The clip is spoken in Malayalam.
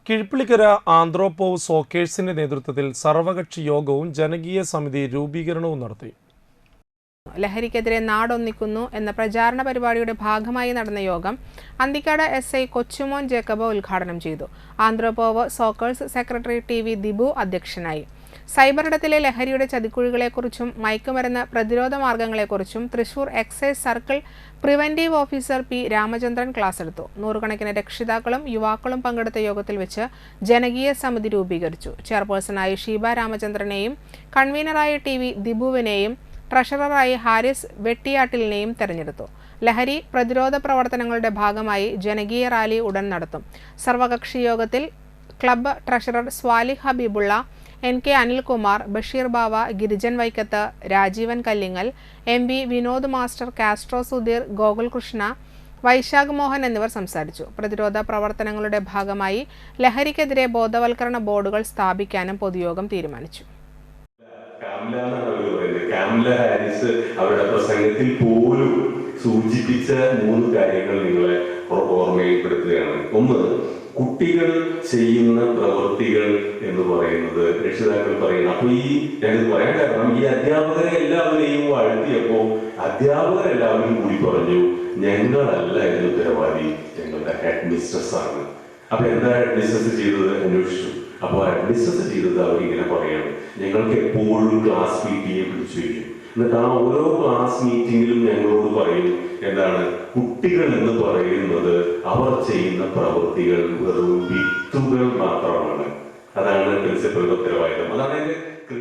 കിഴിപ്പിളിക്കര ആന്ത്രോപോവ് സോക്കേഴ്സിന്റെ നേതൃത്വത്തിൽ സർവകക്ഷി യോഗവും ജനകീയ സമിതി രൂപീകരണവും നടത്തി. ലഹരിക്കെതിരെ നാടൊന്നിക്കുന്നു എന്ന പ്രചാരണ പരിപാടിയുടെ ഭാഗമായി നടന്ന യോഗം അന്തിക്കാട് SI കൊച്ചുമോൻ ജേക്കബ് ഉദ്ഘാടനം ചെയ്തു. ആന്ത്രോപോവ് സോക്കേഴ്സ് സെക്രട്ടറി TV ദിബു അധ്യക്ഷനായി. സൈബർ ഇടത്തിലെ ലഹരിയുടെ ചതിക്കുഴികളെക്കുറിച്ചും മയക്കുമരുന്ന് പ്രതിരോധ മാർഗങ്ങളെക്കുറിച്ചും Thrissur excise circle preventive officer P. Ramachandran class എടുത്തു. നൂറുകണക്കിന് രക്ഷിതാക്കളും യുവാക്കളും പങ്കെടുത്ത യോഗത്തിൽ വെച്ച് ജനകീയ സമിതി രൂപീകരിച്ചു. ചെയർപേഴ്സണായി ഷീബ രാമചന്ദ്രനെയും കൺവീനറായ TV ദിബുവിനെയും ട്രഷററായി ഹാരിസ് വെട്ടിയാട്ടിലിനെയും തെരഞ്ഞെടുത്തു. ലഹരി പ്രതിരോധ പ്രവർത്തനങ്ങളുടെ ഭാഗമായി ജനകീയ റാലി ഉടൻ നടത്തും. സർവകക്ഷി യോഗത്തിൽ club treasurer Swalih Habeebulla, NK Anilkumar, Basheer Bava, Girijan Vaikkath, Rajeevan Kallingal, MB Vinod master, Castro Sudheer, Gokul Krishna, Vaishakh Mohan എന്നിവർ സംസാരിച്ചു. പ്രതിരോധ പ്രവർത്തനങ്ങളുടെ ഭാഗമായി ലഹരിക്കെതിരെ ബോധവൽക്കരണ ബോർഡുകൾ സ്ഥാപിക്കാനും പൊതുയോഗം തീരുമാനിച്ചു. കാംല ഹാരിസ് അവരുടെ പ്രസംഗത്തിൽ പോലും സൂചിപ്പിച്ച 3 കാര്യങ്ങൾ നിങ്ങളെ ഓർമ്മയിൽപ്പെടുത്തുകയാണ്. ഒന്ന്, കുട്ടികൾ ചെയ്യുന്ന പ്രവൃത്തികൾ എന്ന് പറയുന്നത് രക്ഷിതാക്കൾ പറയുന്നത്. അപ്പൊ ഞാനിത് പറയാൻ കാരണം ഈ അധ്യാപകരെ എല്ലാവരെയും വാഴ്ത്തിയപ്പോൾ അധ്യാപകരെല്ലാവരും കൂടി പറഞ്ഞു, ഞങ്ങളല്ല ഇതിന് ഉത്തരവാദി, ഞങ്ങളുടെ ഹെഡ് മിസ്ട്രസ് ആണ്. അപ്പൊ എന്താ ഹെഡ് മിസ്ട്രസ് ചെയ്തത് അന്വേഷിച്ചു. അപ്പോൾ അഡ്മിസസ് ചെയ്തത് അവരിങ്ങനെ പറയാണ്, ഞങ്ങൾക്ക് എപ്പോഴും ക്ലാസ് PTA പിടിച്ചു വയ്ക്കും. എന്നിട്ട് ആ ഓരോ ക്ലാസ് മീറ്റിങ്ങിലും ഞങ്ങളോട് പറയും, എന്താണ്, കുട്ടികൾ എന്ന് പറയുന്നത് അവർ ചെയ്യുന്ന പ്രവൃത്തികൾ വെറും വിത്തുകൾ മാത്രമാണ്. അതാണ് പ്രിൻസിപ്പലിന്റെ ഉത്തരവാദിത്തം. അതാണ്